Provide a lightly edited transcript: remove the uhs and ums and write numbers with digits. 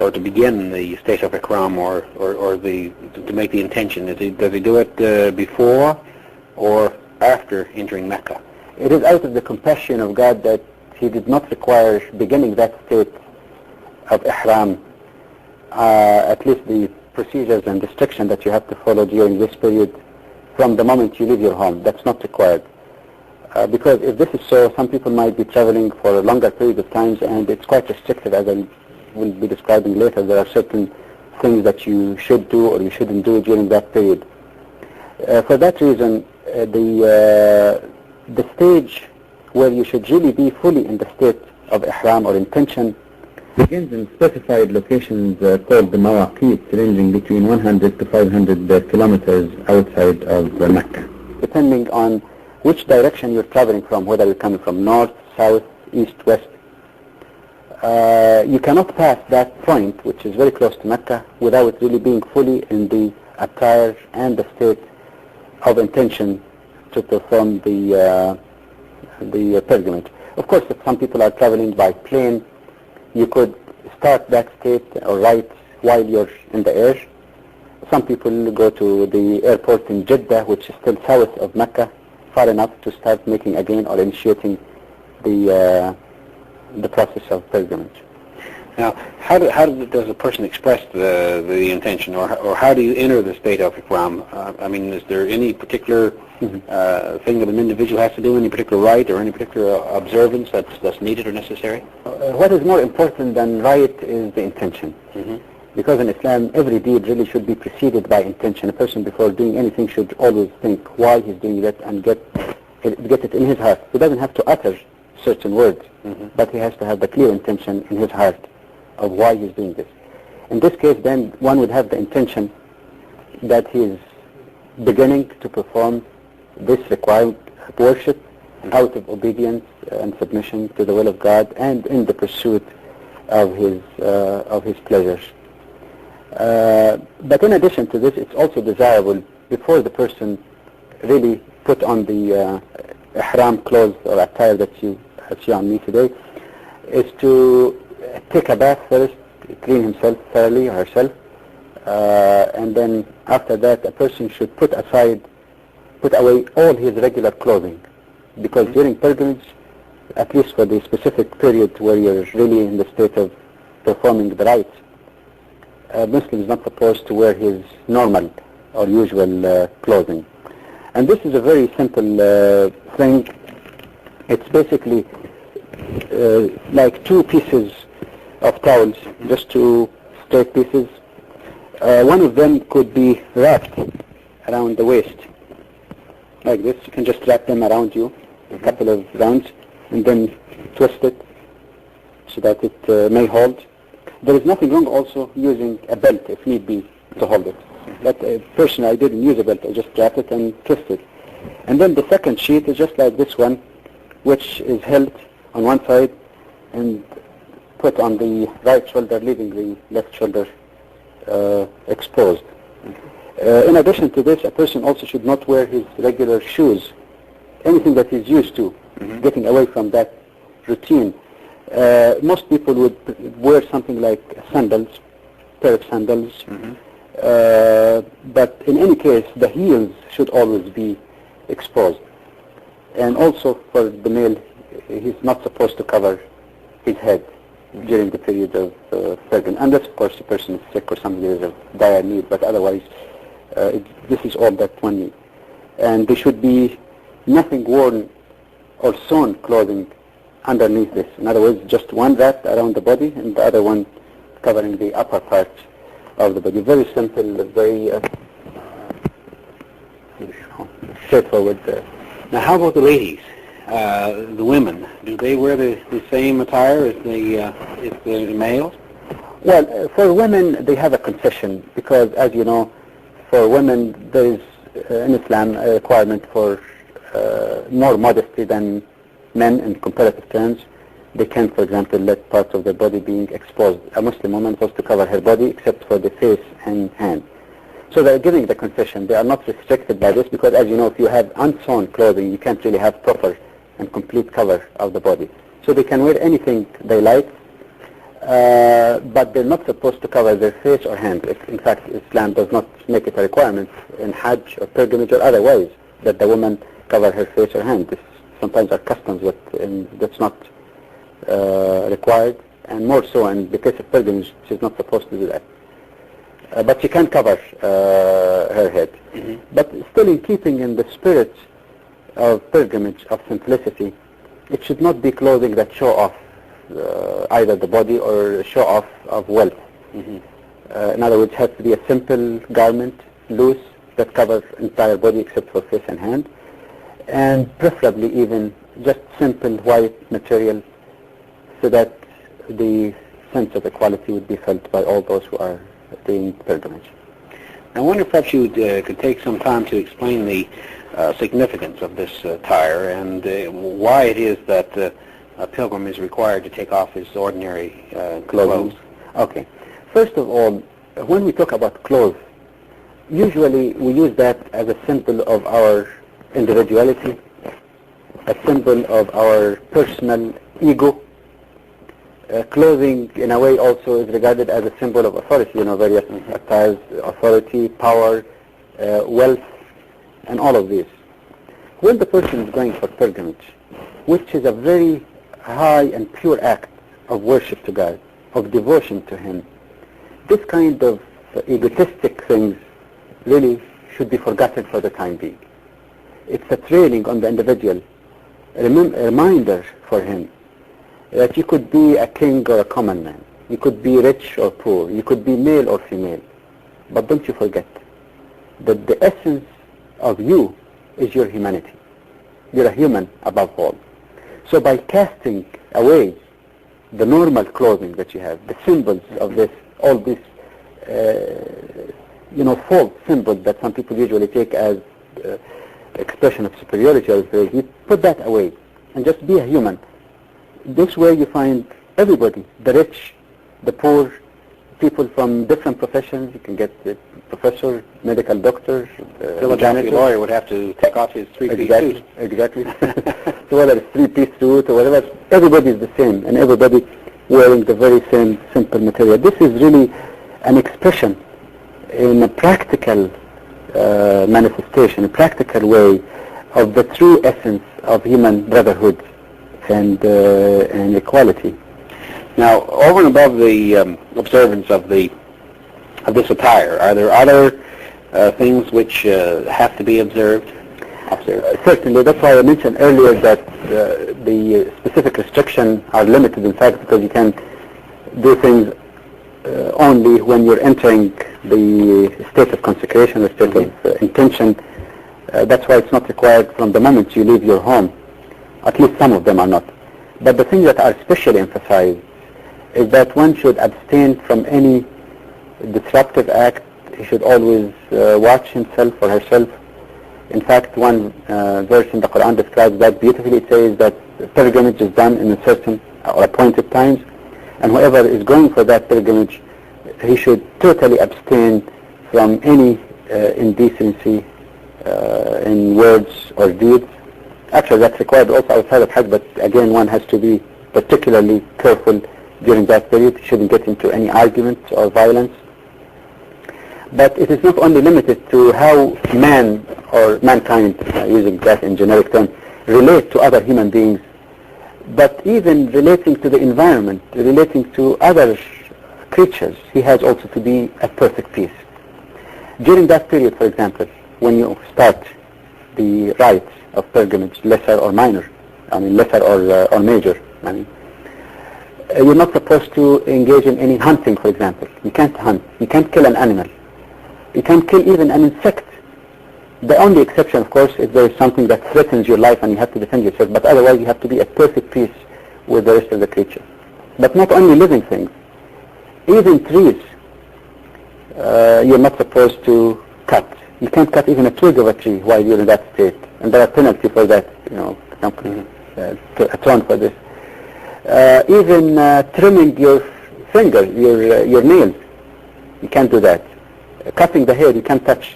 or to begin the state of Ikram to make the intention? Does he do it before or after entering Mecca? It is out of the compassion of God that He did not require beginning that state of Ihram, at least the procedures and restrictions that you have to follow during this period from the moment you leave your home. That's not required. Because if this is so, some people might be traveling for a longer period of times, and it's quite restricted, as I will be describing later. There are certain things that you should do or you shouldn't do during that period. For that reason, the stage where you should really be fully in the state of Ihram or intention begins in specified locations called the Mawaqit, ranging between 100 to 500 kilometers outside of Mecca, depending on which direction you're traveling from, whether you're coming from north, south, east, west. You cannot pass that point, which is very close to Mecca, without really being fully in the attire and the state of intention to perform the pilgrimage. Of course, if some people are traveling by plane, you could start that state or rite while you're in the air. Some people go to the airport in Jeddah, which is still south of Mecca, far enough to start making again or initiating the process of pilgrimage. Now, how does a person express the intention, or how do you enter the state of Ikram? I mean, is there any particular thing that an individual has to do, any particular rite or any particular observance that's needed or necessary? What is more important than rite is the intention. Because in Islam, every deed really should be preceded by intention. A person before doing anything should always think why he's doing that and get it in his heart. He doesn't have to utter certain words, but he has to have the clear intention in his heart of why he's doing this. In this case, then, one would have the intention that he is beginning to perform this required worship out of obedience and submission to the will of God and in the pursuit of his pleasures. But in addition to this, it's also desirable, before the person really put on the ihram clothes or attire that you see on me today, is to take a bath first, clean himself thoroughly or herself, and then after that a person should put away all his regular clothing, because during pilgrimage, at least for the specific period where you're really in the state of performing the rites, a Muslim is not supposed to wear his normal or usual clothing. And this is a very simple thing. It's basically like two pieces of towels, just two straight pieces. One of them could be wrapped around the waist, like this. You can just wrap them around you, a couple of rounds, and then twist it so that it may hold. There is nothing wrong also using a belt if need be to hold it. But personally, I didn't use a belt. I just wrapped it and twist it. And then the second sheet is just like this one, which is held on one side and put on the right shoulder, leaving the left shoulder exposed. In addition to this, a person also should not wear his regular shoes, anything that he's used to, getting away from that routine. Most people would wear something like sandals, pair of sandals, but in any case, the heels should always be exposed. And also for the male, he's not supposed to cover his head during the period of pilgrimage, unless of course the person is sick or somebody is of dire need, but otherwise this is all that one needs. And there should be nothing worn or sewn clothing underneath this. In other words, just one wrapped around the body and the other one covering the upper part of the body. Very simple, very straightforward. Now, how about the ladies, the women? Do they wear the same attire as the males? Well, for women, they have a concession because, as you know, for women there is in Islam a requirement for more modesty than men in comparative terms. They can, for example, let parts of their body being exposed. A Muslim woman is supposed to cover her body except for the face and hand. So they're giving the concession. They are not restricted by this because, as you know, if you have unsewn clothing, you can't really have proper and complete cover of the body. So they can wear anything they like. but they're not supposed to cover their face or hands. In fact, Islam does not make it a requirement in Hajj or pilgrimage or otherwise that the woman cover her face or hand. This sometimes are customs, but that's not required, and more so in the case of pilgrimage, she's not supposed to do that. But she can cover her head. Mm-hmm. But still, in keeping in the spirit of pilgrimage, of simplicity, it should not be clothing that show off either the body or show off of wealth. Mm-hmm. In other words, it has to be a simple garment, loose, that covers entire body except for face and hand, and preferably even just simple white material, so that the sense of equality would be felt by all those who are doing pilgrimage. I wonder if perhaps you could take some time to explain the significance of this attire and why it is that a pilgrim is required to take off his ordinary clothes. Okay. First of all, when we talk about clothes, usually we use that as a symbol of our individuality, a symbol of our personal ego. Clothing, in a way, also is regarded as a symbol of authority, various attires, authority, power, wealth, and all of these. When the person is going for pilgrimage, which is a very high and pure act of worship to God, of devotion to Him, this kind of egotistic things really should be forgotten for the time being. It's a training on the individual, a reminder for him that you could be a king or a common man, you could be rich or poor, you could be male or female, but don't you forget that the essence of you is your humanity. You're a human above all. So by casting away the normal clothing that you have, the symbols of this, all these false symbols that some people usually take as expression of superiority, you put that away and just be a human. This way you find everybody, the rich, the poor, people from different professions. You can get a professor, medical doctor, Philadelphia lawyer would have to take off his three-piece suit. Exactly. So whether it's three-piece suit or whatever, everybody is the same, and everybody wearing the very same simple material. This is really an expression in a practical manifestation, a practical way of the true essence of human brotherhood and equality. Now, over and above the observance of this attire, are there other things which have to be observed? Certainly. That's why I mentioned earlier that the specific restrictions are limited, in fact, because you can do things only when you're entering the state of consecration, the state of intention. That's why it's not required from the moment you leave your home. At least some of them are not. But the things that are especially emphasized is that one should abstain from any disruptive act. He should always watch himself or herself. In fact, one verse in the Quran describes that beautifully. It says that pilgrimage is done in a certain or appointed times, and whoever is going for that pilgrimage, he should totally abstain from any indecency in words or deeds. Actually, that's required also outside of Hajj, but again, one has to be particularly careful during that period. He shouldn't get into any arguments or violence. But it is not only limited to how man or mankind, using that in generic terms, relate to other human beings, but even relating to the environment, relating to other creatures, he has also to be at perfect peace. During that period, for example, when you start the rites of pilgrimage, lesser or minor, lesser or major, you're not supposed to engage in any hunting, for example. You can't hunt. You can't kill an animal. You can't kill even an insect. The only exception, of course, is there is something that threatens your life and you have to defend yourself, but otherwise you have to be at perfect peace with the rest of the creatures. But not only living things, even trees, you're not supposed to cut. You can't cut even a twig of a tree while you're in that state, and there are penalties for that, company to atone for this. Even trimming your finger, your nails, you can't do that. Cutting the hair, you can't touch.